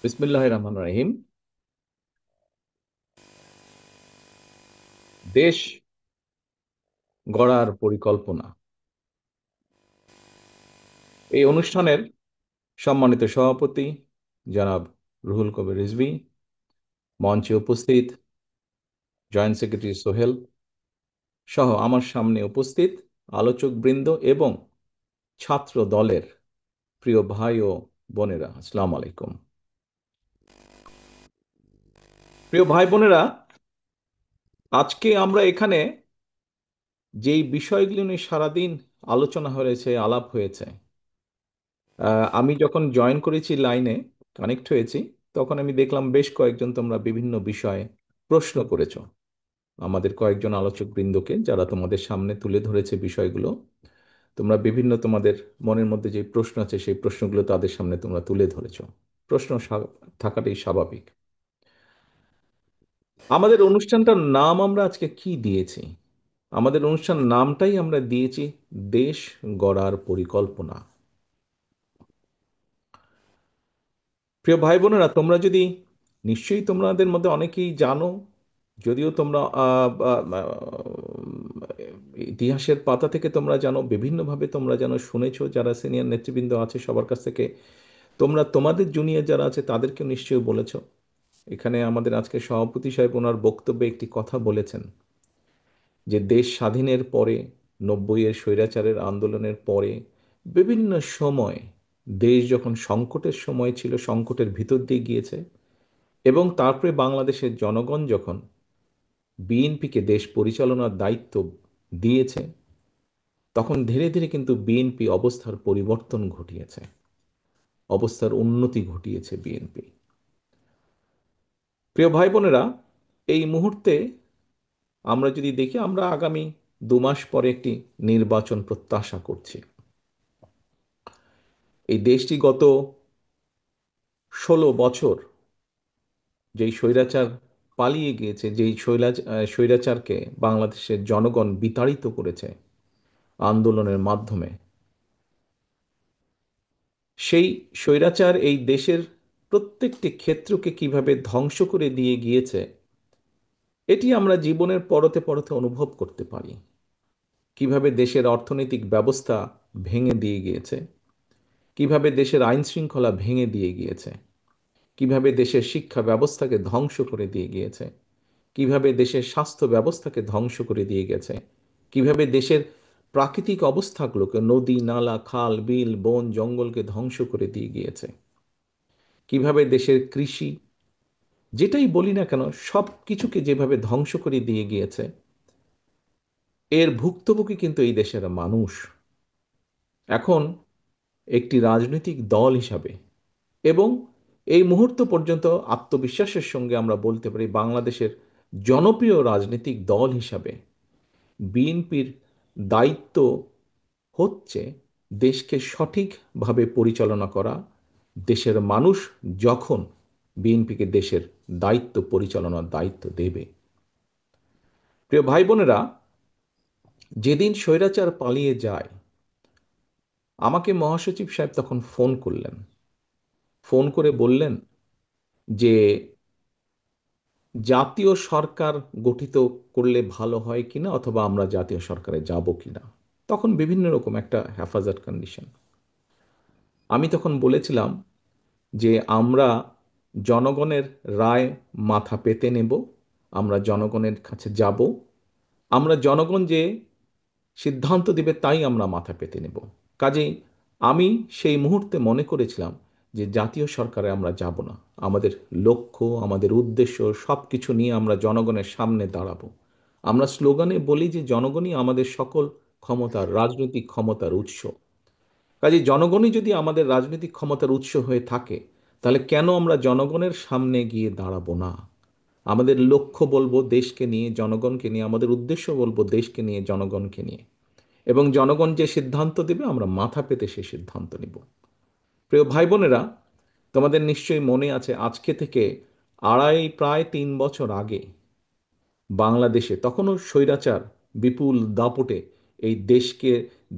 বিসমিল্লাহির রহমানির রহিম। দেশ গড়ার পরিকল্পনা, এই অনুষ্ঠানের সম্মানিত সভাপতি জনাব রুহুল কবির রিজভী, মঞ্চে উপস্থিত জয়েন্ট সেক্রেটারি সোহেল সহ আমার সামনে উপস্থিত আলোচক বৃন্দ এবং ছাত্র দলের প্রিয় ভাই ও বোনেরা, আসসালামু আলাইকুম। প্রিয় ভাই বোনেরা, আজকে আমরা এখানে যেই বিষয়গুলো নিয়ে সারাদিন আলোচনা হয়েছে, আলাপ হয়েছে, আমি যখন জয়েন করেছি, লাইনে কানেক্ট হয়েছি, তখন আমি দেখলাম বেশ কয়েকজন তোমরা বিভিন্ন বিষয়ে প্রশ্ন করেছো আমাদের কয়েকজন আলোচক বৃন্দকে, যারা তোমাদের সামনে তুলে ধরেছে বিষয়গুলো। তোমরা বিভিন্ন তোমাদের মনের মধ্যে যে প্রশ্ন আছে সেই প্রশ্নগুলো তাদের সামনে তোমরা তুলে ধরেছো। প্রশ্ন থাকাটাই স্বাভাবিক। আমাদের অনুষ্ঠানটার নাম আমরা আজকে কি দিয়েছি? আমাদের অনুষ্ঠান নামটাই আমরা দিয়েছি দেশ গড়ার পরিকল্পনা। প্রিয় ভাই বোনেরা, তোমরা যদি, নিশ্চয়ই তোমাদের মধ্যে অনেকেই জানো, যদিও তোমরা ইতিহাসের পাতা থেকে তোমরা জানো, বিভিন্নভাবে তোমরা জানো, শুনেছো, যারা সিনিয়র নেতৃবৃন্দ আছে সবার কাছ থেকে তোমরা তোমাদের জুনিয়র যারা আছে তাদেরকে নিশ্চয়ই বলেছো। এখানে আমাদের আজকে সভাপতি সাহেব ওনার বক্তব্যে একটি কথা বলেছেন যে দেশ স্বাধীনের পরে, 90-এর স্বৈরাচারের আন্দোলনের পরে, বিভিন্ন সময় দেশ যখন সংকটের সময় ছিল, সংকটের ভিতর দিয়ে গিয়েছে, এবং তারপরে বাংলাদেশের জনগণ যখন বিএনপিকে দেশ পরিচালনার দায়িত্ব দিয়েছে, তখন ধীরে ধীরে কিন্তু বিএনপি অবস্থার পরিবর্তন ঘটিয়েছে, অবস্থার উন্নতি ঘটিয়েছে বিএনপি। প্রিয় ভাই বোনেরা, এই মুহূর্তে আমরা যদি দেখি, আমরা আগামী 2 মাস পরে একটি নির্বাচন প্রত্যাশা করছি। এই দেশটি গত 16 বছর যেই স্বৈরাচার পালিয়ে গিয়েছে, যেই স্বৈরাচারকে বাংলাদেশের জনগণ বিতাড়িত করেছে আন্দোলনের মাধ্যমে, সেই স্বৈরাচার এই দেশের প্রত্যেকটি ক্ষেত্রকে কিভাবে ধ্বংস করে দিয়ে গিয়েছে, এটি আমরা জীবনের পরতে পরতে অনুভব করতে পারি। কিভাবে দেশের অর্থনৈতিক ব্যবস্থা ভেঙে দিয়ে গিয়েছে, কিভাবে দেশের আইন শৃঙ্খলা ভেঙে দিয়ে গিয়েছে, কিভাবে দেশের শিক্ষা ব্যবস্থাকে ধ্বংস করে দিয়ে গিয়েছে, কিভাবে দেশের স্বাস্থ্য ব্যবস্থাকে ধ্বংস করে দিয়ে গেছে, কিভাবে দেশের প্রাকৃতিক অবস্থাগুলোকে, নদী নালা খাল বিল বন জঙ্গলকে ধ্বংস করে দিয়ে গিয়েছে, কিভাবে দেশের কৃষি, যেটাই বলি না কেন, সব কিছুকে যেভাবে ধ্বংস করে দিয়ে গিয়েছে, এর ভুক্তভোগী কিন্তু এই দেশের মানুষ। এখন একটি রাজনৈতিক দল হিসাবে এবং এই মুহূর্ত পর্যন্ত আত্মবিশ্বাসের সঙ্গে আমরা বলতে পারি বাংলাদেশের জনপ্রিয় রাজনৈতিক দল হিসাবে বিএনপির দায়িত্ব হচ্ছে দেশকে সঠিকভাবে পরিচালনা করা। দেশের মানুষ যখন বিএনপিকে দেশের দায়িত্ব, পরিচালনার দায়িত্ব দেবে, প্রিয় ভাই বোনেরা, যেদিন স্বৈরাচার পালিয়ে যায়, আমাকে মহাসচিব সাহেব তখন ফোন করলেন। ফোন করে বললেন যে জাতীয় সরকার গঠিত করলে ভালো হয় কিনা, অথবা আমরা জাতীয় সরকারে যাব কিনা। তখন বিভিন্ন রকম একটা হেফাজত কন্ডিশন। আমি তখন বলেছিলাম যে আমরা জনগণের রায় মাথা পেতে নেব, আমরা জনগণের কাছে যাব, আমরা জনগণ যে সিদ্ধান্ত দিবে তাই আমরা মাথা পেতে নেব। কাজেই আমি সেই মুহূর্তে মনে করেছিলাম যে জাতীয় সরকারে আমরা যাব না। আমাদের লক্ষ্য, আমাদের উদ্দেশ্য সব কিছু নিয়ে আমরা জনগণের সামনে দাঁড়াবো। আমরা স্লোগানে বলি যে জনগণই আমাদের সকল ক্ষমতার, রাজনৈতিক ক্ষমতার উৎস। কাজে জনগণই যদি আমাদের রাজনৈতিক ক্ষমতার উৎস হয়ে থাকে, তাহলে কেন আমরা জনগণের সামনে গিয়ে দাঁড়াবো না? আমাদের লক্ষ্য বলবো দেশকে নিয়ে, জনগণকে নিয়ে, আমাদের উদ্দেশ্য বলবো দেশকে নিয়ে, জনগণকে নিয়ে, এবং জনগণ যে সিদ্ধান্ত দেবে আমরা মাথা পেতে সেই সিদ্ধান্ত নিব। প্রিয় ভাই বোনেরা, তোমাদের নিশ্চয়ই মনে আছে, আজকে থেকে প্রায় 3 বছর আগে বাংলাদেশে তখনও স্বৈরাচার বিপুল দাপটে এই দেশকে,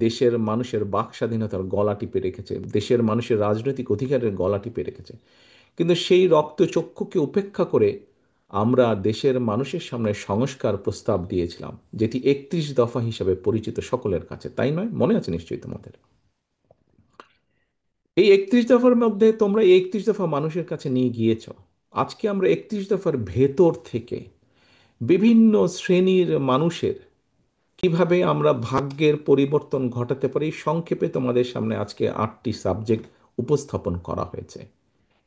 দেশের মানুষের বাক স্বাধীনতার গলা টিপে রেখেছে, দেশের মানুষের রাজনৈতিক অধিকারের গলা টিপে রেখেছে। কিন্তু সেই রক্তচক্ষুকে উপেক্ষা করে আমরা দেশের মানুষের সামনে সংস্কার প্রস্তাব দিয়েছিলাম, যেটি 31 দফা হিসাবে পরিচিত সকলের কাছে, তাই নয়? মনে আছে নিশ্চয়ই তোমাদের। এই 31 দফার মধ্যে তোমরা এই 31 দফা মানুষের কাছে নিয়ে গিয়েছ। আজকে আমরা 31 দফার ভেতর থেকে বিভিন্ন শ্রেণীর মানুষের কিভাবে আমরা ভাগ্যের পরিবর্তন ঘটাতে পারি, সংক্ষেপে তোমাদের সামনে আজকে 8টি সাবজেক্ট উপস্থাপন করা হয়েছে।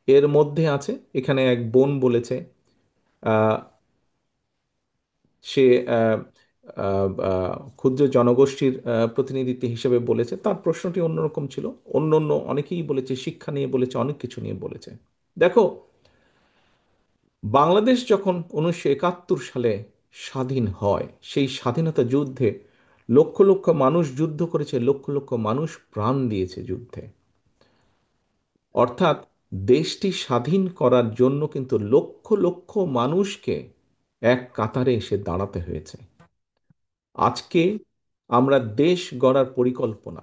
এর মধ্যে আছে, এখানে এক বোন বলেছে, আহ, সে আহ, আহ, আহ, ক্ষুদ্র জনগোষ্ঠীর প্রতিনিধিত্ব হিসেবে বলেছে, তার প্রশ্নটি অন্যরকম ছিল। অন্য অন্য অনেকেই বলেছে, শিক্ষা নিয়ে বলেছে, অনেক কিছু নিয়ে বলেছে। দেখো, বাংলাদেশ যখন 1971 সালে স্বাধীন হয়, সেই স্বাধীনতা যুদ্ধে লক্ষ লক্ষ মানুষ যুদ্ধ করেছে, লক্ষ লক্ষ মানুষ প্রাণ দিয়েছে যুদ্ধে। অর্থাৎ দেশটি স্বাধীন করার জন্য কিন্তু লক্ষ লক্ষ মানুষকে এক কাতারে এসে দাঁড়াতে হয়েছে। আজকে আমরা দেশ গড়ার পরিকল্পনা,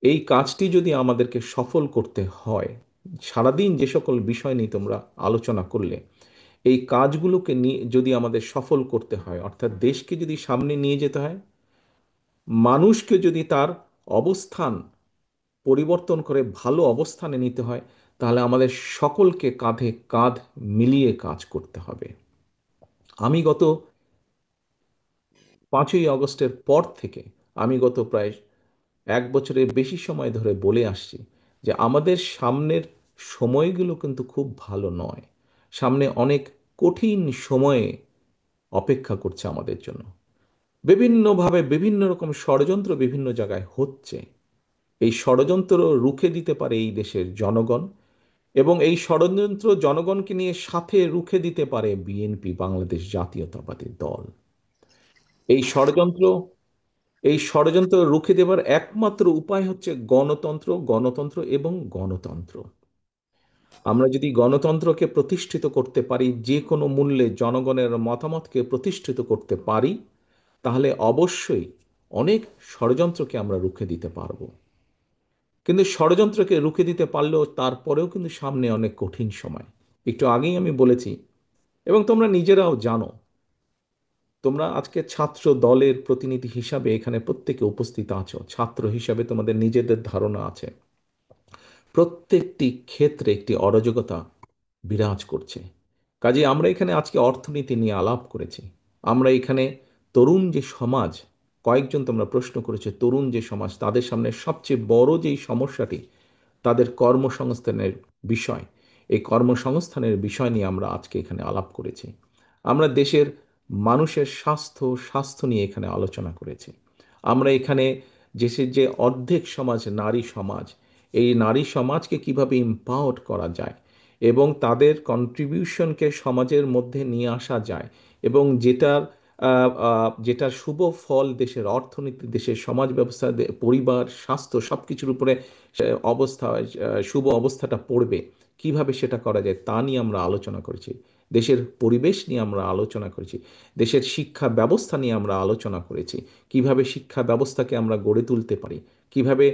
এই কাজটি যদি আমাদেরকে সফল করতে হয়, সারাদিন যে সকল বিষয় নিয়ে তোমরা আলোচনা করলে, এই কাজগুলোকে নিয়ে যদি আমাদের সফল করতে হয়, অর্থাৎ দেশকে যদি সামনে নিয়ে যেতে হয়, মানুষকে যদি তার অবস্থান পরিবর্তন করে ভালো অবস্থানে নিতে হয়, তাহলে আমাদের সকলকে কাঁধে কাঁধ মিলিয়ে কাজ করতে হবে। আমি গত 5ই আগস্টের পর থেকে, আমি গত প্রায় 1 বছরের বেশি সময় ধরে বলে আসছি যে আমাদের সামনের সময়গুলো কিন্তু খুব ভালো নয়। সামনে অনেক কঠিন সময়ে অপেক্ষা করছে আমাদের জন্য। বিভিন্নভাবে বিভিন্ন রকম ষড়যন্ত্র বিভিন্ন জায়গায় হচ্ছে। এই ষড়যন্ত্র রুখে দিতে পারে এই দেশের জনগণ, এবং এই ষড়যন্ত্র জনগণকে নিয়ে সাথে রুখে দিতে পারে বিএনপি, বাংলাদেশ জাতীয়তাবাদী দল। এই ষড়যন্ত্র এই ষড়যন্ত্র রুখে দেবার একমাত্র উপায় হচ্ছে গণতন্ত্র, গণতন্ত্র এবং গণতন্ত্র। আমরা যদি গণতন্ত্রকে প্রতিষ্ঠিত করতে পারি, যে কোনো মূল্যে জনগণের মতামতকে প্রতিষ্ঠিত করতে পারি, তাহলে অবশ্যই অনেক ষড়যন্ত্রকে আমরা রুখে দিতে পারবো। কিন্তু ষড়যন্ত্রকে রুখে দিতে পারলেও তারপরেও কিন্তু সামনে অনেক কঠিন সময়। একটু আগেই আমি বলেছি, এবং তোমরা নিজেরাও জানো, তোমরা আজকে ছাত্র দলের প্রতিনিধি হিসাবে এখানে প্রত্যেকে উপস্থিত আছো, ছাত্র হিসাবে তোমাদের নিজেদের ধারণা আছে। প্রত্যেকটি ক্ষেত্রে একটি অরাজকতা বিরাজ করছে। কাজে আমরা এখানে আজকে অর্থনীতি নিয়ে আলাপ করেছি। আমরা এখানে তরুণ যে সমাজ, কয়েকজন তোমরা প্রশ্ন করেছে, তরুণ যে সমাজ, তাদের সামনে সবচেয়ে বড় যেই সমস্যাটি, তাদের কর্মসংস্থানের বিষয়, এই কর্মসংস্থানের বিষয় নিয়ে আমরা আজকে এখানে আলাপ করেছি। আমরা দেশের মানুষের স্বাস্থ্য নিয়ে এখানে আলোচনা করেছি। আমরা এখানে দেশের যে অর্ধেক সমাজ নারী সমাজ, এই নারী সমাজকে কিভাবে এম্পাওয়ার করা যায় এবং তাদের কন্ট্রিবিউশনকে সমাজের মধ্যে নিয়ে আসা যায়, এবং যেটার শুভ ফল দেশের অর্থনীতি, দেশের সমাজ ব্যবস্থা, পরিবার, স্বাস্থ্য সব কিছুর উপরে অবস্থা, শুভ অবস্থাটা পড়বে, কিভাবে সেটা করা যায় তা নিয়ে আমরা আলোচনা করেছি। দেশের পরিবেশ নিয়ে আমরা আলোচনা করেছি। দেশের শিক্ষা ব্যবস্থা নিয়ে আমরা আলোচনা করেছি। কিভাবে শিক্ষা ব্যবস্থাকে আমরা গড়ে তুলতে পারি, কিভাবে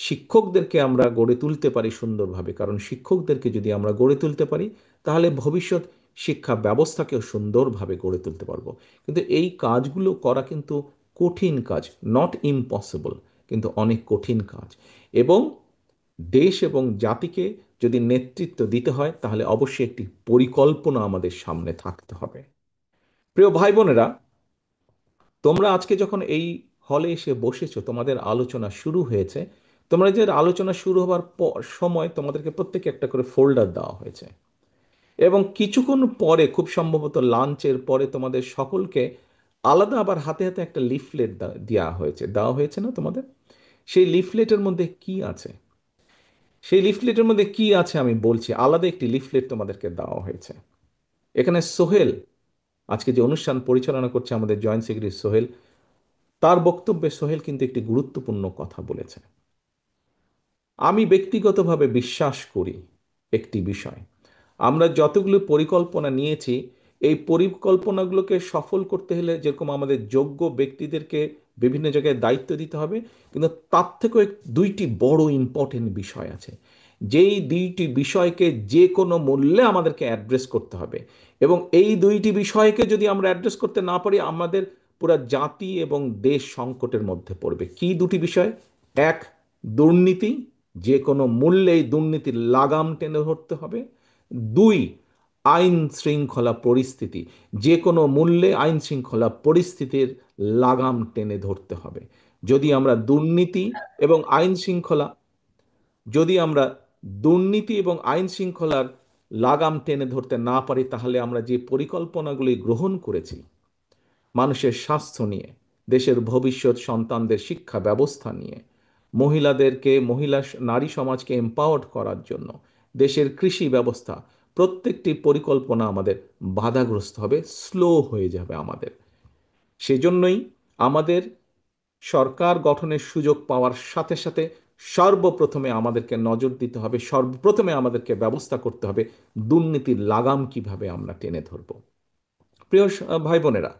শিক্ষকদেরকে আমরা গড়ে তুলতে পারি সুন্দরভাবে, কারণ শিক্ষকদেরকে যদি আমরা গড়ে তুলতে পারি, তাহলে ভবিষ্যৎ শিক্ষা ব্যবস্থাকেও সুন্দরভাবে গড়ে তুলতে পারবো। কিন্তু এই কাজগুলো করা কিন্তু কঠিন কাজ, নট ইম্পসিবল, কিন্তু অনেক কঠিন কাজ। এবং দেশ এবং জাতিকে যদি নেতৃত্ব দিতে হয়, তাহলে অবশ্যই একটি পরিকল্পনা আমাদের সামনে থাকতে হবে। প্রিয় ভাই বোনেরা, তোমরা আজকে যখন এই হলে এসে বসেছো, তোমাদের আলোচনা শুরু হয়েছে। তোমরা যে আলোচনা শুরু হবার সময় তোমাদেরকে প্রত্যেকে একটা করে ফোল্ডার দেওয়া হয়েছে, এবং কিছুক্ষণ পরে, খুব সম্ভবত লাঞ্চের পরে, তোমাদের সকলকে আলাদা আবার হাতে হাতে একটা লিফলেট দেওয়া হয়েছে না তোমাদের? সেই লিফলেটের মধ্যে কি আছে? সেই লিফলেটের মধ্যে কি আছে আমি বলছি। আলাদা একটি লিফলেট তোমাদেরকে দেওয়া হয়েছে। এখানে সোহেল, আজকে যে অনুষ্ঠান পরিচালনা করছে আমাদের জয়েন্ট সেক্রেটারি সোহেল, তার বক্তব্যে সোহেল কিন্তু একটি গুরুত্বপূর্ণ কথা বলেছে। আমি ব্যক্তিগতভাবে বিশ্বাস করি একটি বিষয়, আমরা যতগুলো পরিকল্পনা নিয়েছি, এই পরিকল্পনাগুলোকে সফল করতে হলে যেরকম আমাদের যোগ্য ব্যক্তিদেরকে বিভিন্ন জায়গায় দায়িত্ব দিতে হবে, কিন্তু তার থেকেও দুইটি বড় ইম্পর্টেন্ট বিষয় আছে। যেই দুইটি বিষয়কে যে কোনো মূল্যে আমাদেরকে অ্যাড্রেস করতে হবে। এবং এই দুইটি বিষয়কে যদি আমরা অ্যাড্রেস করতে না পারি, আমাদের পুরা জাতি এবং দেশ সংকটের মধ্যে পড়বে। কি দুটি বিষয়? এক, দুর্নীতি, যে কোনো মূল্যে এই দুর্নীতির লাগাম টেনে ধরতে হবে। দুই, আইন শৃঙ্খলা পরিস্থিতি, যে কোনো মূল্যে আইন শৃঙ্খলা পরিস্থিতির লাগাম টেনে ধরতে হবে। যদি আমরা দুর্নীতি এবং আইন শৃঙ্খলা যদি আমরা দুর্নীতি এবং আইন শৃঙ্খলার লাগাম টেনে ধরতে না পারি, তাহলে আমরা যে পরিকল্পনাগুলি গ্রহণ করেছি মানুষের স্বাস্থ্য নিয়ে, দেশের ভবিষ্যৎ সন্তানদের শিক্ষা ব্যবস্থা নিয়ে, নারী সমাজকে এম্পাওয়ার্ড করার জন্য, দেশের কৃষি ব্যবস্থা, প্রত্যেকটি পরিকল্পনা আমাদের বাধাগ্রস্ত হবে, স্লো হয়ে যাবে আমাদের। সেজন্যই আমাদের সরকার গঠনের সুযোগ পাওয়ার সাথে সাথে সর্বপ্রথমে আমাদেরকে নজর দিতে হবে, সর্বপ্রথমে আমাদেরকে ব্যবস্থা করতে হবে দুর্নীতির লাগাম কিভাবে আমরা টেনে ধরব। প্রিয় ভাই বোনেরা,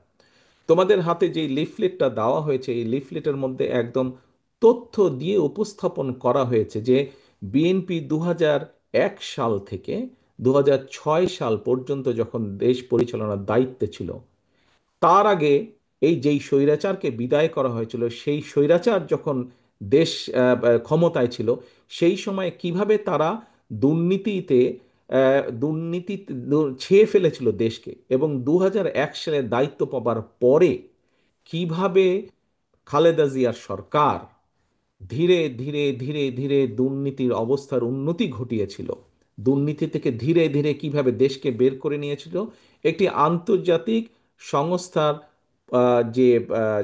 তোমাদের হাতে যে লিফলেটটা দেওয়া হয়েছে, এই লিফলেটের মধ্যে একদম তথ্য দিয়ে উপস্থাপন করা হয়েছে যে বিএনপি 2001 সাল থেকে 2006 সাল পর্যন্ত যখন দেশ পরিচালনার দায়িত্বে ছিল, তার আগে এই যেই স্বৈরাচারকে বিদায় করা হয়েছিল, সেই স্বৈরাচার যখন দেশ ক্ষমতায় ছিল, সেই সময় কিভাবে তারা দুর্নীতিতে দুর্নীতি ছেয়ে ফেলেছিল দেশকে, এবং 2001 সালে দায়িত্ব পাবার পরে কিভাবে খালেদা জিয়ার সরকার ধীরে ধীরে ধীরে ধীরে দুর্নীতির অবস্থার উন্নতি ঘটিয়েছিল, দুর্নীতি থেকে ধীরে ধীরে কিভাবে দেশকে বের করে নিয়েছিল, একটি আন্তর্জাতিক সংস্থার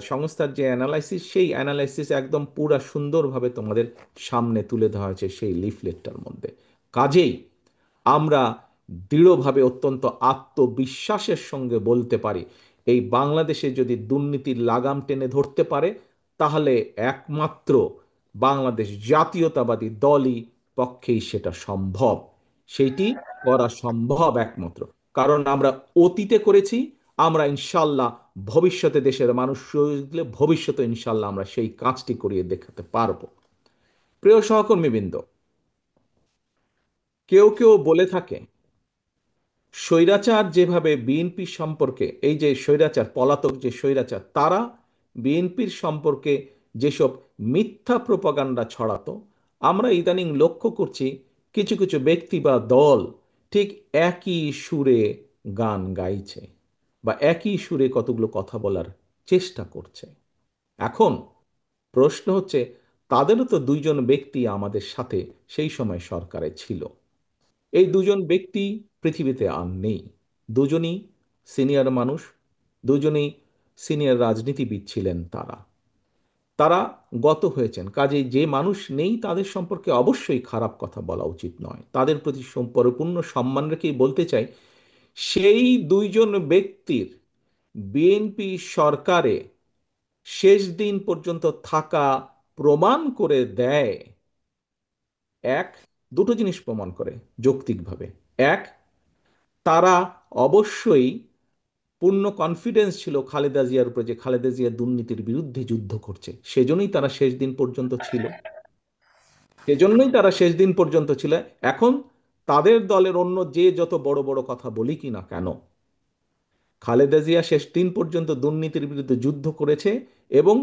সংস্থার যে অ্যানালাইসিস, সেই অ্যানালাইসিস একদম পুরা সুন্দরভাবে তোমাদের সামনে তুলে ধরা হয়েছে সেই লিফলেটটার মধ্যে। কাজেই আমরা দৃঢ়ভাবে, অত্যন্ত আত্মবিশ্বাসের সঙ্গে বলতে পারি, এই বাংলাদেশে যদি দুর্নীতির লাগাম টেনে ধরতে পারে, তাহলে একমাত্র বাংলাদেশ জাতীয়তাবাদী দলই পক্ষেই সেটা সম্ভব। সেইটি করা সম্ভব একমাত্র কারণ আমরা অতীতে করেছি। আমরা ইনশাল্লাহ ভবিষ্যতে দেশের মানুষ ভবিষ্যতে ইনশাল্লাহ আমরা সেই কাজটি করিয়ে দেখাতে পারবো। প্রিয় সহকর্মীবৃন্দ, কেউ কেউ বলে থাকে স্বৈরাচার যেভাবে বিএনপি সম্পর্কে, এই যে স্বৈরাচার, পলাতক যে স্বৈরাচার, তারা বিএনপির সম্পর্কে যেসব মিথ্যা প্রপাগান্ডা ছড়াতো, আমরা ইদানিং লক্ষ্য করছি কিছু কিছু ব্যক্তি বা দল ঠিক একই সুরে গান গাইছে বা একই সুরে কতগুলো কথা বলার চেষ্টা করছে। এখন প্রশ্ন হচ্ছে, তাদেরও তো দুইজন ব্যক্তি আমাদের সাথে সেই সময় সরকারে ছিল। এই দুজন ব্যক্তি পৃথিবীতে আর নেই। দুজনই সিনিয়র মানুষ, দুজনেই সিনিয়র রাজনীতিবিদ ছিলেন। তারা তারা গত হয়েছেন। কাজেই যে মানুষ নেই তাদের সম্পর্কে অবশ্যই খারাপ কথা বলা উচিত নয়, তাদের প্রতি পরিপূর্ণ সম্মান রেখেই বলতে চাই, সেই দুইজন ব্যক্তির বিএনপি সরকারে শেষ দিন পর্যন্ত থাকা প্রমাণ করে দেয়, এক, দুটো জিনিস প্রমাণ করে যৌক্তিকভাবে। এক, তারা অবশ্যই পূর্ণ কনফিডেন্স ছিল খালেদা জিয়ার উপরে যে খালেদা জিয়া দুর্নীতির বিরুদ্ধে যুদ্ধ করছে, সেজন্যই তারা শেষ দিন পর্যন্ত ছিল। সেজন্যই তারা শেষ দিন পর্যন্ত ছিল। এখন তাদের দলের অন্য যে যত বড় বড় কথা বলি কি না কেন, খালেদা জিয়া শেষ দিন পর্যন্ত দুর্নীতির বিরুদ্ধে যুদ্ধ করেছে এবং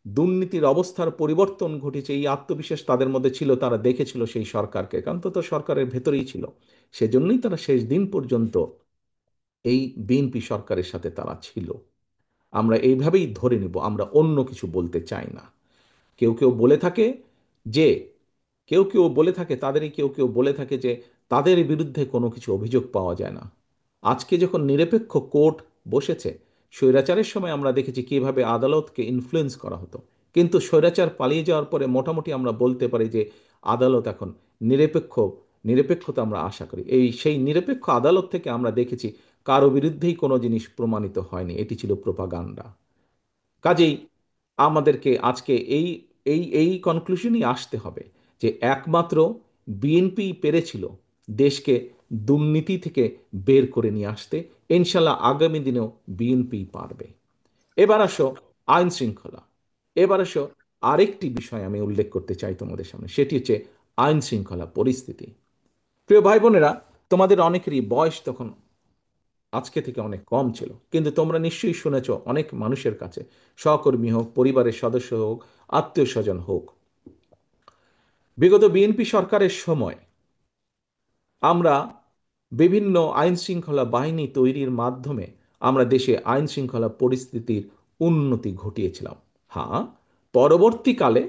দুর্নীতির অবস্থার পরিবর্তন ঘটেছে, এই আত্মবিশ্বাস তাদের মধ্যে ছিল। তারা দেখেছিল সেই সরকারকে, কারণ তো সরকারের ভেতরেই ছিল। সেজন্যই তারা শেষ দিন পর্যন্ত এই বিএনপি সরকারের সাথে তারা ছিল। আমরা এইভাবেই ধরে নেব, আমরা অন্য কিছু বলতে চাই না। কেউ কেউ বলে থাকে যে কেউ কেউ বলে থাকে তাদেরই কেউ কেউ বলে থাকে যে তাদের বিরুদ্ধে কোনো কিছু অভিযোগ পাওয়া যায় না। আজকে যখন নিরপেক্ষ কোর্ট বসেছে, স্বৈরাচারের সময় আমরা দেখেছি কিভাবে আদালতকে ইনফ্লুয়েন্স করা হতো, কিন্তু স্বৈরাচার পালিয়ে যাওয়ার পরে মোটামুটি আমরা বলতে পারি যে আদালত এখন নিরপেক্ষ। নিরপেক্ষতা আমরা আশা করি, সেই নিরপেক্ষ আদালত থেকে আমরা দেখেছি কারো বিরুদ্ধেই কোনো জিনিস প্রমাণিত হয়নি, এটি ছিল প্রোপাগান্ডা। কাজেই আমাদেরকে আজকে এই এই এই কনক্লুশনই আসতে হবে যে একমাত্র বিএনপি পেরেছিল দেশকে দুর্নীতি থেকে বের করে নিয়ে আসতে। ইনশাল্লাহ আগামী দিনেও বিএনপি পারবে। এবার আসো আইন শৃঙ্খলা। এবার আসো আরেকটি বিষয় আমি উল্লেখ করতে চাই তোমাদের সামনে, সেটি হচ্ছে আইন শৃঙ্খলা পরিস্থিতি। প্রিয় ভাই বোনেরা, তোমাদের অনেকেরই বয়স তখন আজকে থেকে অনেক কম ছিল, কিন্তু তোমরা নিশ্চয়ই শুনেছ অনেক মানুষের কাছে, সহকর্মী হোক, পরিবারের সদস্য হোক, আত্মীয় স্বজন হোক, বিগত বিএনপি সরকারের সময় আমরা বিভিন্ন আইন শৃঙ্খলা বাহিনী তৈরির মাধ্যমে আমরা দেশে আইন শৃঙ্খলা পরিস্থিতির উন্নতি ঘটিয়েছিলাম। হ্যাঁ, পরবর্তীকালে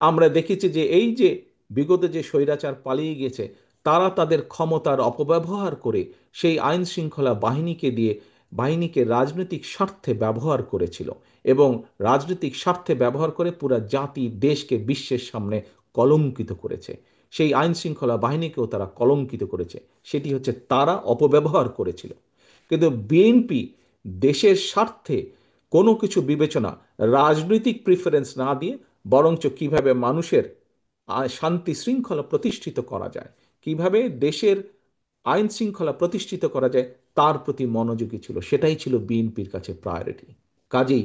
আমরা দেখেছি যে এই যে বিগত যে স্বৈরাচার পালিয়ে গেছে, তারা তাদের ক্ষমতার অপব্যবহার করে সেই আইন শৃঙ্খলা বাহিনীকে রাজনৈতিক স্বার্থে ব্যবহার করেছিল, এবং রাজনৈতিক স্বার্থে ব্যবহার করে পুরা জাতি দেশকে বিশ্বের সামনে কলঙ্কিত করেছে। সেই আইন শৃঙ্খলা বাহিনীকেও তারা কলঙ্কিত করেছে, সেটি হচ্ছে তারা অপব্যবহার করেছিল। কিন্তু বিএনপি দেশের স্বার্থে কোনো কিছু বিবেচনা, রাজনৈতিক প্রিফারেন্স না দিয়ে বরঞ্চ কিভাবে মানুষের শান্তি শৃঙ্খলা প্রতিষ্ঠিত করা যায়, কিভাবে দেশের আইন শৃঙ্খলা প্রতিষ্ঠিত করা যায়, তার প্রতি মনোযোগী ছিল। সেটাই ছিল বিএনপির কাছে প্রায়োরিটি। কাজেই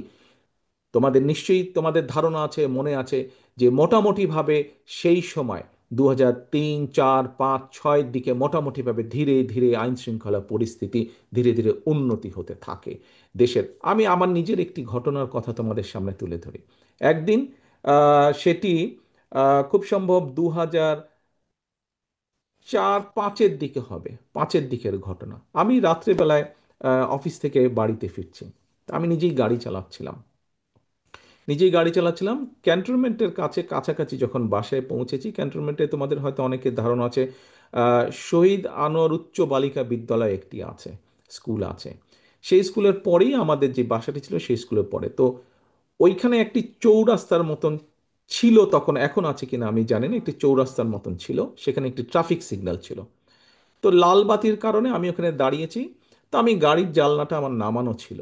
তোমাদের নিশ্চয়ই তোমাদের ধারণা আছে, মনে আছে, যে মোটামুটিভাবে সেই সময় 2003, 4, 5, 6-এর দিকে মোটামুটিভাবে ধীরে ধীরে আইন শৃঙ্খলা পরিস্থিতি ধীরে ধীরে উন্নতি হতে থাকে দেশের। আমি আমার নিজের একটি ঘটনার কথা তোমাদের সামনে তুলে ধরি। একদিন সেটি খুব সম্ভব 2004-5-এর দিকে হবে, 5-এর দিকের ঘটনা। আমি রাত্রেবেলায় অফিস থেকে বাড়িতে ফিরছি। আমি নিজেই গাড়ি চালাচ্ছিলাম। ক্যান্টনমেন্টের কাছাকাছি যখন বাসায় পৌঁছেছি, ক্যান্টনমেন্টে তোমাদের হয়তো অনেকের ধারণা আছে, শহীদ আনোয়ার উচ্চ বালিকা বিদ্যালয় একটি আছে, স্কুল আছে। সেই স্কুলের পরেই আমাদের যে বাসাটি ছিল, সেই স্কুলের পরে তো ওইখানে একটি চৌরাস্তার মতন ছিল তখন, এখন আছে কিনা আমি জানি না, একটি চৌরাস্তার মতন ছিল, সেখানে একটি ট্রাফিক সিগন্যাল ছিল। তো লাল বাতির কারণে আমি ওখানে দাঁড়িয়েছি। তো আমি গাড়ির জানলাটা আমার নামানো ছিল।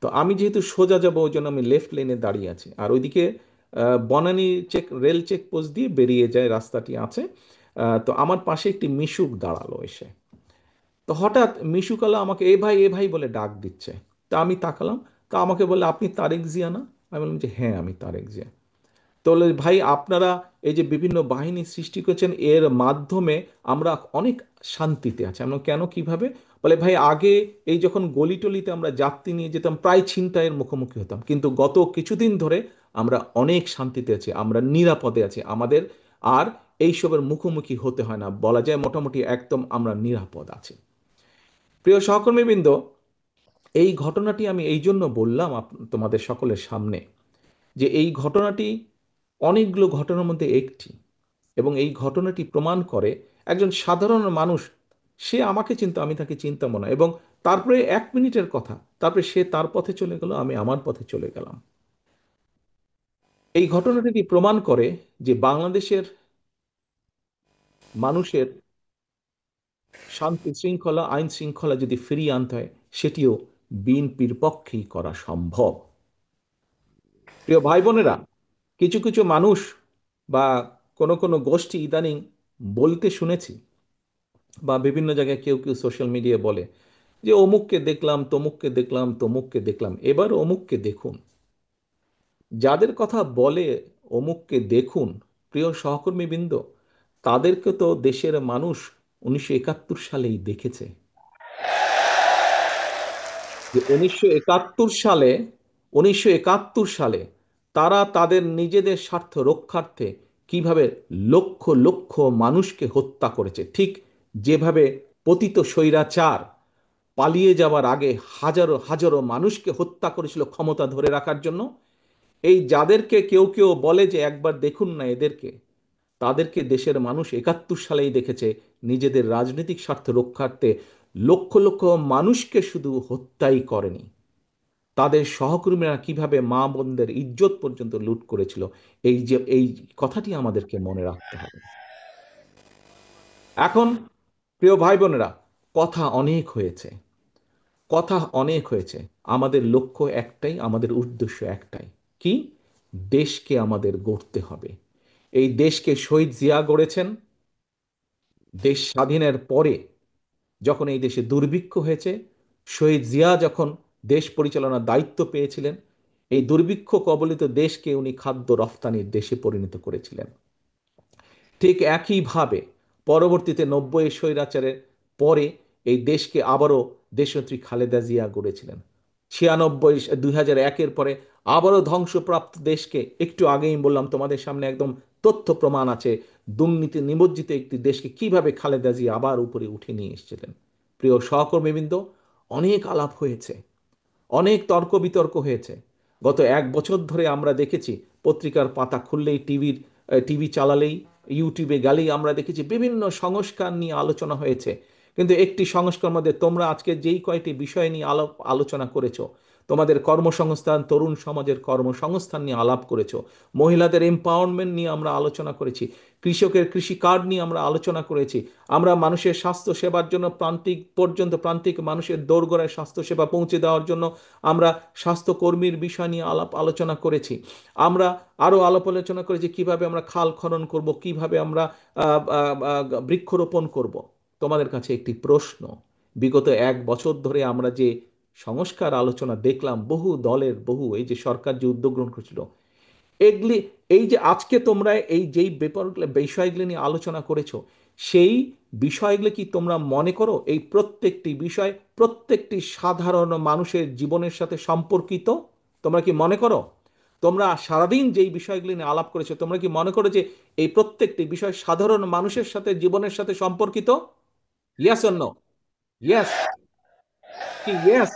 তো আমি যেহেতু সোজা যাবো, ওই জন্য আমি লেফট লেনে দাঁড়িয়ে আছি, আর ওইদিকে বনানী রেল চেক পোস্ট দিয়ে বেরিয়ে যায় রাস্তাটি আছে। তো আমার পাশে একটি মিশুক দাঁড়ালো এসে। তো হঠাৎ মিশুকালা আমাকে এ ভাই এ ভাই বলে ডাক দিচ্ছে। তা আমি তাকালাম। তা আমাকে বলে, আপনি তারেক জিয়া না? আমি বললাম যে হ্যাঁ, আমি তারেক জিয়া। তো বলে, ভাই আপনারা এই যে বিভিন্ন বাহিনী সৃষ্টি করেছেন, এর মাধ্যমে আমরা অনেক শান্তিতে আছি। আমরা কেন, কিভাবে? বলে, ভাই আগে এই যখন গলিটলিতে আমরা যাত্রী নিয়ে যেতাম, প্রায় ছিনতাইয়ের মুখোমুখি হতাম, কিন্তু গত কিছুদিন ধরে আমরা অনেক শান্তিতে আছি, আমরা নিরাপদে আছি, আমাদের আর এইসবের মুখোমুখি হতে হয় না, বলা যায় মোটামুটি একদম আমরা নিরাপদ আছি। প্রিয় সহকর্মীবৃন্দ, এই ঘটনাটি আমি এই জন্য বললাম তোমাদের সকলের সামনে, যে এই ঘটনাটি অনেকগুলো ঘটনার মধ্যে একটি, এবং এই ঘটনাটি প্রমাণ করে একজন সাধারণ মানুষ, সে আমাকে চিনতো, আমি তাকে চিনতাম না, এবং তারপরে 1 মিনিটের কথা, তারপরে সে তার পথে চলে গেল, আমি আমার পথে চলে গেলাম। এই ঘটনাটি প্রমাণ করে যে বাংলাদেশের মানুষের শান্তি শৃঙ্খলা, আইন শৃঙ্খলা যদি ফিরিয়ে আনতে হয়, সেটিও বিএনপির পক্ষেই করা সম্ভব। প্রিয় ভাই বোনেরা, কিছু কিছু মানুষ বা কোনো কোনো গোষ্ঠী ইদানিং বলতে শুনেছি, বা বিভিন্ন জায়গায় কেউ কেউ সোশ্যাল মিডিয়ায় বলে যে অমুককে দেখলাম, তমুককে দেখলাম, তমুককে দেখলাম, এবার অমুককে দেখুন। যাদের কথা বলে অমুককে দেখুন, প্রিয় সহকর্মীবৃন্দ, তাদেরকে তো দেশের মানুষ 1971 সালেই দেখেছে। যে 1971 সালে তারা তাদের নিজেদের স্বার্থ রক্ষার্থে কিভাবে লক্ষ লক্ষ মানুষকে হত্যা করেছে, ঠিক যেভাবে পতিত স্বৈরাচার পালিয়ে যাওয়ার আগে হাজারো হাজারো মানুষকে হত্যা করেছিল ক্ষমতা ধরে রাখার জন্য। এই যাদেরকে কেউ কেউ বলে যে একবার দেখুন না এদেরকে, তাদেরকে দেশের মানুষ 71 সালেই দেখেছে নিজেদের রাজনৈতিক স্বার্থ রক্ষার্থে লক্ষ লক্ষ মানুষকে শুধু হত্যাই করেনি, তাদের সহকর্মীরা কিভাবে মা বোনদের ইজ্জত পর্যন্ত লুট করেছিল। এই কথাটি আমাদেরকে মনে রাখতে হবে। এখন প্রিয় ভাই বোনেরা, কথা অনেক হয়েছে, কথা অনেক হয়েছে। আমাদের লক্ষ্য একটাই, আমাদের উদ্দেশ্য একটাই, কি? দেশকে আমাদের গড়তে হবে। এই দেশকে শহীদ জিয়া গড়েছেন। দেশ স্বাধীনের পরে যখন এই দেশে দুর্ভিক্ষ হয়েছে, শহীদ জিয়া যখন দেশ পরিচালনার দায়িত্ব পেয়েছিলেন, এই দুর্ভিক্ষ কবলিত দেশকে উনি খাদ্য রফতানির দেশে পরিণত করেছিলেন। ঠিক একইভাবে পরবর্তীতে 90 স্বৈরাচারের পরে এই দেশকে আবারও দেশনেত্রী খালেদা জিয়া গড়েছিলেন। 96 2001-এর পরে আবারও ধ্বংসপ্রাপ্ত দেশকে, একটু আগেই বললাম তোমাদের সামনে একদম তথ্য প্রমাণ আছে, দুর্নীতি নিমজ্জিত একটি দেশকে কিভাবে খালেদা জিয়া আবার উপরে উঠে নিয়ে এসেছিলেন। প্রিয় সহকর্মীবৃন্দ, অনেক আলাপ হয়েছে, অনেক তর্ক বিতর্ক হয়েছে। গত 1 বছর ধরে আমরা দেখেছি, পত্রিকার পাতা খুললেই, টিভি চালালেই, ইউটিউবে গেলেই আমরা দেখেছি বিভিন্ন সংস্কার নিয়ে আলোচনা হয়েছে। কিন্তু একটি সংস্কার মধ্যে তোমরা আজকে যেই কয়টি বিষয় নিয়ে আলোচনা করেছো, তোমাদের কর্মসংস্থান, তরুণ সমাজের কর্মসংস্থান নিয়ে আলাপ করেছো, মহিলাদের এম্পাওয়ারমেন্ট নিয়ে আমরা আলোচনা করেছি, কৃষকের কৃষি কার্ড নিয়ে আমরা আলোচনা করেছি, আমরা মানুষের স্বাস্থ্য সেবার জন্য প্রান্তিক মানুষের দোরগোড়ায় স্বাস্থ্যসেবা পৌঁছে দেওয়ার জন্য আমরা স্বাস্থ্যকর্মীর বিষয় নিয়ে আলোচনা করেছি। আমরা আরও আলোচনা করেছি কিভাবে আমরা খাল খনন করব, কিভাবে আমরা বৃক্ষরোপণ করব। তোমাদের কাছে একটি প্রশ্ন, বিগত 1 বছর ধরে আমরা যে সংস্কার আলোচনা দেখলাম, বহু দলের, বহু, এই যে সরকার যে উদ্যোগ গ্রহণ করেছিল, এগুলি, এই যে আজকে তোমরা এই যেই বিষয়গুলি নিয়ে আলোচনা করেছো, সেই বিষয়গুলি কি তোমরা মনে করো এই প্রত্যেকটি বিষয় প্রত্যেকটি সাধারণ মানুষের জীবনের সাথে সম্পর্কিত? তোমরা কি মনে করো? তোমরা সারাদিন যেই বিষয়গুলি নিয়ে আলাপ করেছো, তোমরা কি মনে করো যে এই প্রত্যেকটি বিষয় সাধারণ মানুষের সাথে, জীবনের সাথে সম্পর্কিত? Yes or no? ইয়েস কি? ইয়েস,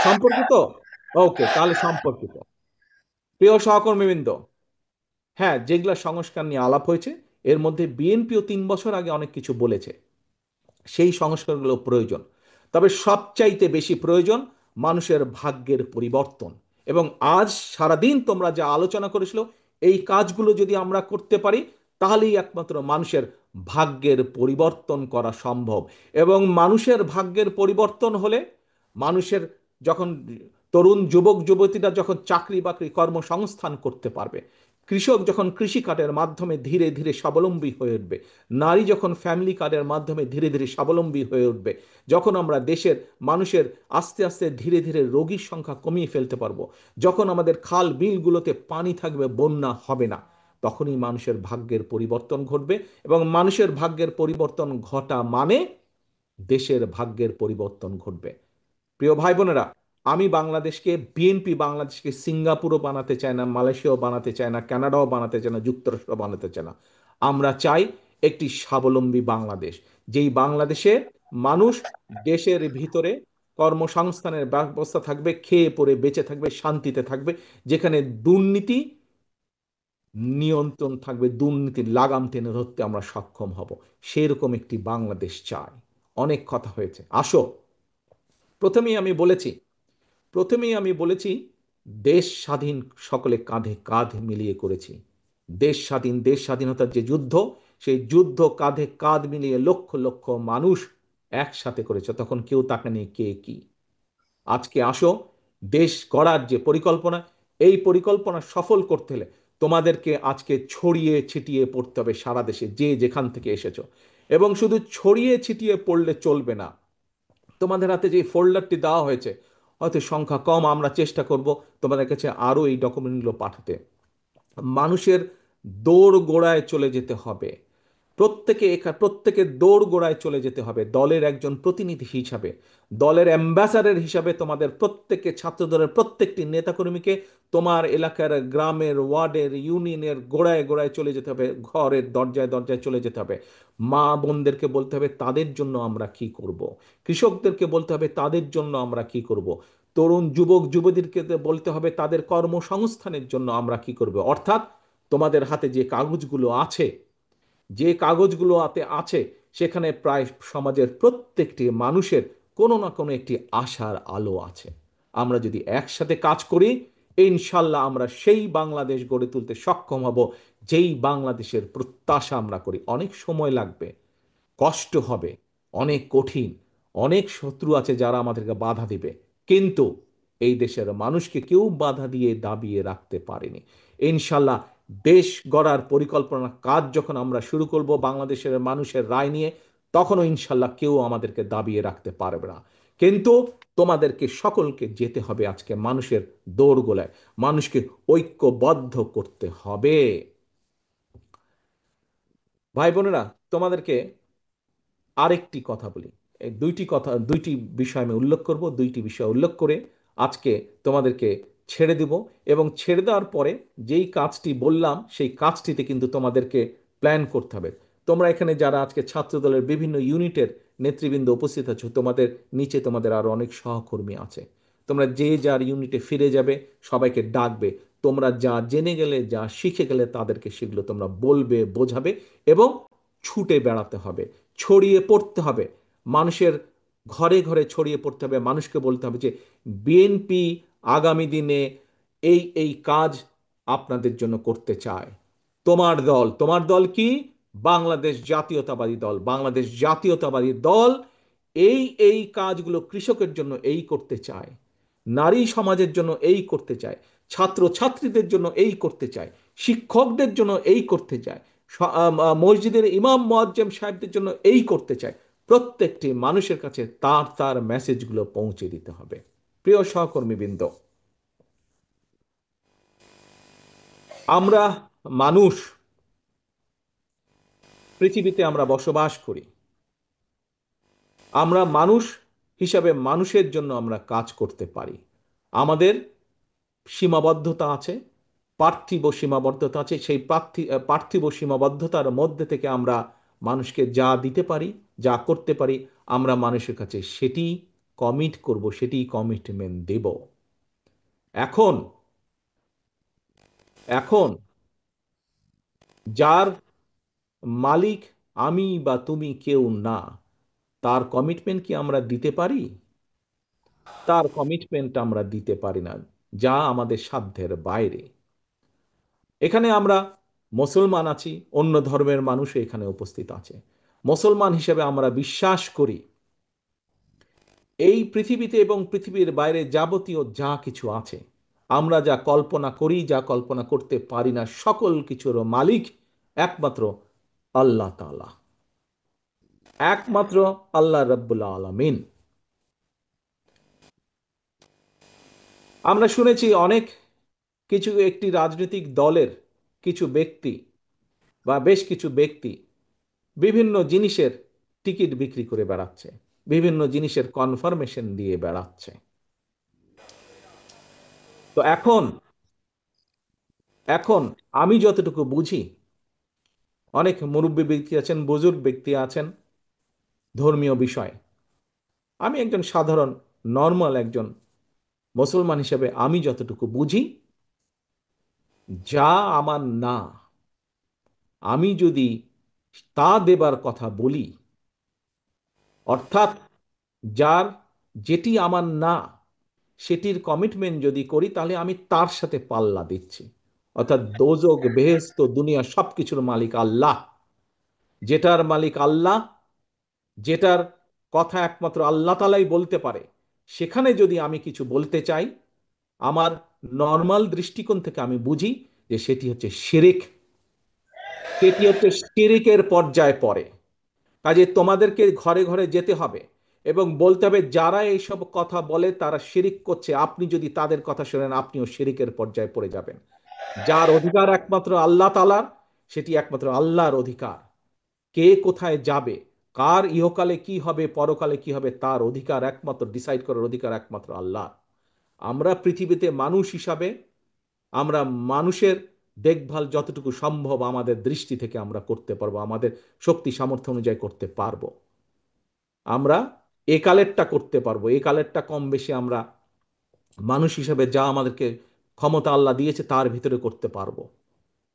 সম্পর্কিত। ওকে, তাহলে সম্পর্কিত। প্রিয় সহকর্মীবৃন্দ, হ্যাঁ, যেগুলা সংস্কার নিয়ে আলাপ হয়েছে, এর মধ্যে বিএনপিও 3 বছর আগে অনেক কিছু বলেছে, সেই সংস্কারগুলো প্রয়োজন। তবে সবচাইতে বেশি প্রয়োজন মানুষের ভাগ্যের পরিবর্তন। এবং আজ সারাদিন তোমরা যা আলোচনা করেছিল, এই কাজগুলো যদি আমরা করতে পারি, তাহলেই একমাত্র মানুষের ভাগ্যের পরিবর্তন করা সম্ভব। এবং মানুষের ভাগ্যের পরিবর্তন হলে, মানুষের যখন, তরুণ যুবক যুবতীরা যখন চাকরি বাকরি কর্মসংস্থান করতে পারবে, কৃষক যখন কৃষি কার্ডের মাধ্যমে ধীরে ধীরে স্বাবলম্বী হয়ে উঠবে, নারী যখন ফ্যামিলি কার্ডের মাধ্যমে ধীরে ধীরে স্বাবলম্বী হয়ে উঠবে, যখন আমরা দেশের মানুষের আস্তে আস্তে ধীরে ধীরে রোগীর সংখ্যা কমিয়ে ফেলতে পারবো, যখন আমাদের খাল বিলগুলোতে পানি থাকবে, বন্যা হবে না, তখনই মানুষের ভাগ্যের পরিবর্তন ঘটবে। এবং মানুষের ভাগ্যের পরিবর্তন ঘটা মানে দেশের ভাগ্যের পরিবর্তন ঘটবে। প্রিয় ভাই বোনেরা, আমি বাংলাদেশকে, বিএনপি বাংলাদেশকে সিঙ্গাপুরও বানাতে চায় না, মালয়েশিয়াও বানাতে চায় না, কানাডাও বানাতে চায় না, যুক্তরাষ্ট্র বানাতে চায় না। আমরা চাই একটি স্বাবলম্বী বাংলাদেশ, যেই বাংলাদেশে মানুষ দেশের ভিতরে কর্মসংস্থানের ব্যবস্থা থাকবে, খেয়ে পরে বেঁচে থাকবে, শান্তিতে থাকবে, যেখানে দুর্নীতি নিয়ন্ত্রণ থাকবে, দুর্নীতির লাগাম টেনে ধরতে আমরা সক্ষম হব। সেরকম একটি বাংলাদেশ চাই। অনেক কথা হয়েছে, আসো। প্রথমেই আমি বলেছি প্রথমেই আমি বলেছি, দেশ স্বাধীন সকলে কাঁধে কাঁধ মিলিয়ে করেছি। দেশ স্বাধীনতার যে যুদ্ধ, সেই যুদ্ধ কাঁধে কাঁধ মিলিয়ে লক্ষ লক্ষ মানুষ একসাথে করেছে, তখন কেউ তাকায়নি কে কি। আজকে আসো, দেশ গড়ার যে পরিকল্পনা, এই পরিকল্পনা সফল করতে হলে তোমাদেরকে আজকে ছড়িয়ে ছিটিয়ে পড়তে হবে সারা দেশে, যে যেখান থেকে এসেছো। এবং শুধু ছড়িয়ে ছিটিয়ে পড়লে চলবে না, তোমাদের হাতে যে ফোল্ডারটি দেওয়া হয়েছে, হয়তো সংখ্যা কম, আমরা চেষ্টা করব তোমাদের কাছে আরও এই ডকুমেন্টগুলো পাঠাতে। মানুষের দৌড় গোড়ায় চলে যেতে হবে, প্রত্যেকের দৌড় গোড়ায় চলে যেতে হবে, দলের একজন প্রতিনিধি হিসাবে, দলের অ্যাম্বাসাডার হিসাবে তোমাদের প্রত্যেককে, ছাত্রদলের প্রত্যেকটি নেতাকর্মীকে তোমার এলাকার, গ্রামের, ওয়ার্ডের, ইউনিয়নের গোড়ায় গোড়ায় চলে যেতে হবে, ঘরের দরজায় দরজায় চলে যেতে হবে। মা বোনদেরকে বলতে হবে তাদের জন্য আমরা কি করব, কৃষকদেরকে বলতে হবে তাদের জন্য আমরা কি করব, তরুণ যুবক যুবতীদেরকে বলতে হবে তাদের কর্মসংস্থানের জন্য আমরা কি করব। অর্থাৎ তোমাদের হাতে যে কাগজগুলো আছে, যে কাগজগুলো হাতে আছে, সেখানে প্রায় সমাজের প্রত্যেকটি মানুষের কোনো না কোনো একটি আশার আলো আছে। আমরা যদি একসাথে কাজ করি, ইনশাল্লাহ আমরা সেই বাংলাদেশ গড়ে তুলতে সক্ষম হব, যেই বাংলাদেশের প্রত্যাশা আমরা করি। অনেক সময় লাগবে, কষ্ট হবে, অনেক কঠিন, অনেক শত্রু আছে যারা আমাদেরকে বাধা দিবে, কিন্তু এই দেশের মানুষকে কেউ বাধা দিয়ে দাবিয়ে রাখতে পারেনি। ইনশাল্লাহ দেশ গড়ার পরিকল্পনা কাজ যখন আমরা শুরু করব বাংলাদেশের মানুষের রায় নিয়ে, তখনও ইনশাল্লাহ কেউ আমাদেরকে দাবিয়ে রাখতে পারবে না। কিন্তু তোমাদেরকে সকলকে যেতে হবে আজকে মানুষের দৌড়গোলায়, মানুষকে ঐক্যবদ্ধ করতে হবে। ভাই বোনেরা, তোমাদেরকে আরেকটি কথা বলি। এই দুইটি বিষয় আমি উল্লেখ করব, দুইটি বিষয় উল্লেখ করে আজকে তোমাদেরকে ছেড়ে দিব। এবং ছেড়ে দেওয়ার পরে যেই কাজটি বললাম সেই কাজটিতে কিন্তু তোমাদেরকে প্ল্যান করতে হবে। তোমরা এখানে যারা আজকে ছাত্রদলের বিভিন্ন ইউনিটের নেতৃবৃন্দ উপস্থিত আছো, তোমাদের নিচে তোমাদের আরো অনেক সহকর্মী আছে। তোমরা যে যার ইউনিটে ফিরে যাবে, সবাইকে ডাকবে। তোমরা যা জেনে গেলে, যা শিখে গেলে, তাদেরকে সেগুলো তোমরা বলবে, বোঝাবে এবং ছুটে বেড়াতে হবে, ছড়িয়ে পড়তে হবে। মানুষের ঘরে ঘরে ছড়িয়ে পড়তে হবে। মানুষকে বলতে হবে যে বিএনপি আগামী দিনে এই এই কাজ আপনাদের জন্য করতে চায়। তোমার দল কি? বাংলাদেশ জাতীয়তাবাদী দল। বাংলাদেশ জাতীয়তাবাদী দল এই এই কাজগুলো কৃষকের জন্য এই করতে চায়, নারী সমাজের জন্য এই করতে চায়, ছাত্র ছাত্রীদের জন্য এই করতে চায়, শিক্ষকদের জন্য এই করতে চায়, মসজিদের ইমাম মুয়াজ্জেম সাহেবদের জন্য এই করতে চায়। প্রত্যেকটি মানুষের কাছে তার তার মেসেজগুলো পৌঁছে দিতে হবে। প্রিয় সহকর্মীবৃন্দ, আমরা মানুষ, পৃথিবীতে আমরা বসবাস করি। আমরা মানুষ হিসাবে মানুষের জন্য আমরা কাজ করতে পারি। আমাদের সীমাবদ্ধতা আছে, পার্থিব সীমাবদ্ধতা আছে। সেই পার্থিব সীমাবদ্ধতার মধ্যে থেকে আমরা মানুষকে যা দিতে পারি, যা করতে পারি, আমরা মানুষের কাছে সেটি কমিট করব, সেটি কমিটমেন্ট দেব। এখন এখন যার মালিক আমি বা তুমি কেউ না, তার কমিটমেন্ট কি আমরা দিতে পারি? তার কমিটমেন্ট আমরা দিতে পারি না, যা আমাদের সাধ্যের বাইরে। এখানে আমরা মুসলমান আছি, অন্য ধর্মের মানুষও এখানে উপস্থিত আছে। মুসলমান হিসেবে আমরা বিশ্বাস করি এই পৃথিবীতে এবং পৃথিবীর বাইরে যাবতীয় যা কিছু আছে, আমরা যা কল্পনা করি, যা কল্পনা করতে পারি না, সকল কিছুর মালিক একমাত্র আল্লাহ তাআলা, একমাত্র আল্লাহ রাব্বুল আলামিন। আমরা শুনেছি অনেক কিছু একটি রাজনৈতিক দলের কিছু ব্যক্তি বা বেশ কিছু ব্যক্তি বিভিন্ন জিনিসের টিকিট বিক্রি করে বেড়াচ্ছে, বিভিন্ন জিনিসের কনফার্মেশন দিয়ে বেড়াচ্ছে। তো এখন এখন আমি যতটুকু বুঝি, অনেক মুরব্বী ব্যক্তি আছেন, বুজুর্গ ব্যক্তি আছেন ধর্মীয় বিষয়। আমি একজন সাধারণ নর্মাল একজন মুসলমান হিসেবে আমি যতটুকু বুঝি, যা আমার না, আমি যদি তা দেবার কথা বলি, অর্থাৎ যার যেটি আমার না সেটির কমিটমেন্ট যদি করি, তাহলে আমি তার সাথে পাল্লা দিচ্ছি। অর্থাৎ দোজক বেহেশত দুনিয়া সবকিছুর মালিক আল্লাহ। যেটার মালিক আল্লাহ, যেটার কথা একমাত্র আল্লাহ তাআলাই বলতে পারে, সেখানে যদি আমি কিছু বলতে চাই, আমার নর্মাল দৃষ্টিকোণ থেকে আমি বুঝি যে সেটি হচ্ছে শিরিক, সেটি হচ্ছে শিরিকের পর্যায়ে পড়ে। কাজে তোমাদেরকে ঘরে ঘরে যেতে হবে এবং বলতে হবে যারা এইসব কথা বলে তারা শিরিক করছে। আপনি যদি তাদের কথা শোনেন, আপনিও শিরিকের পর্যায়ে পড়ে যাবেন। যার অধিকার একমাত্র আল্লাহ তাআলার, সেটি একমাত্র আল্লাহর অধিকার। কে কোথায় যাবে, কার ইহকালে কি হবে, পরকালে কি হবে, তার অধিকার একমাত্র, ডিসাইড করার অধিকার একমাত্র আল্লাহ। আমরা পৃথিবীতে মানুষ হিসাবে আমরা মানুষের দেখভাল যতটুকু সম্ভব আমাদের দৃষ্টি থেকে আমরা করতে পারবো, আমাদের শক্তি সামর্থ্য অনুযায়ী করতে পারবো। আমরা এ কালেরটা করতে পারবো, এ কালেরটা কম বেশি আমরা মানুষ হিসেবে যা আমাদেরকে ক্ষমতা আল্লাহ দিয়েছে তার ভিতরে করতে পারবো।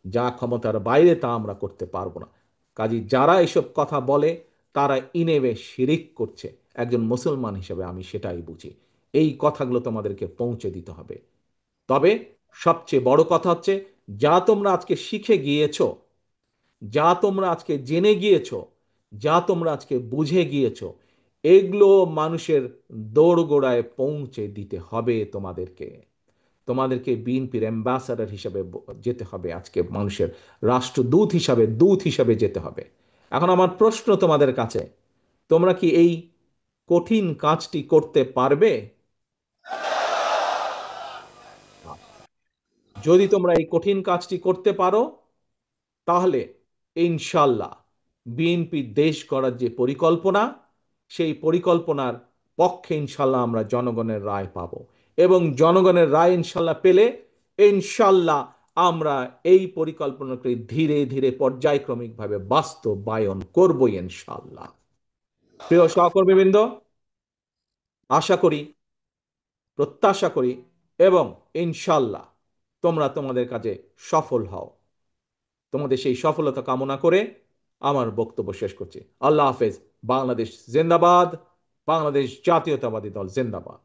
যা ক্ষমতার বাইরে তা আমরা করতে পারবো না। কাজী যারা এসব কথা বলে তারা ইনেবে শিরিক করছে। একজন মুসলমান হিসেবে আমি সেটাই বুঝি। এই কথাগুলো তোমাদেরকে পৌঁছে দিতে হবে। তবে সবচেয়ে বড় কথা হচ্ছে, যা তোমরা আজকে শিখে গিয়েছো, যা তোমরা আজকে জেনে গিয়েছো, যা তোমরা আজকে বুঝে গিয়েছো, এগুলো মানুষের দোরগোড়ায় পৌঁছে দিতে হবে তোমাদেরকে। তোমাদেরকে বিএনপির অ্যাম্বাসাডার হিসাবে যেতে হবে, আজকে মানুষের রাষ্ট্রদূত হিসাবে, দূত হিসাবে যেতে হবে। এখন আমার প্রশ্ন তোমাদের কাছে, তোমরা কি এই কঠিন কাজটি করতে পারবে? যদি তোমরা এই কঠিন কাজটি করতে পারো, তাহলে ইনশাল্লাহ বিএনপি দেশ গড়ার যে পরিকল্পনা, সেই পরিকল্পনার পক্ষে ইনশাল্লাহ আমরা জনগণের রায় পাব। এবং জনগণের রায় ইনশাল্লাহ পেলে ইনশাল্লাহ আমরা এই পরিকল্পনাকে ধীরে ধীরে পর্যায়ক্রমিকভাবে বাস্তবায়ন করব ইনশাল্লাহ। প্রিয় সহকর্মীবৃন্দ, আশা করি, প্রত্যাশা করি এবং ইনশাল্লাহ তোমরা তোমাদের কাজে সফল হও। তোমাদের সেই সফলতা কামনা করে আমার বক্তব্য শেষ করছি। আল্লাহ হাফেজ। বাংলাদেশ জিন্দাবাদ। বাংলাদেশ জাতীয়তাবাদী দল জিন্দাবাদ।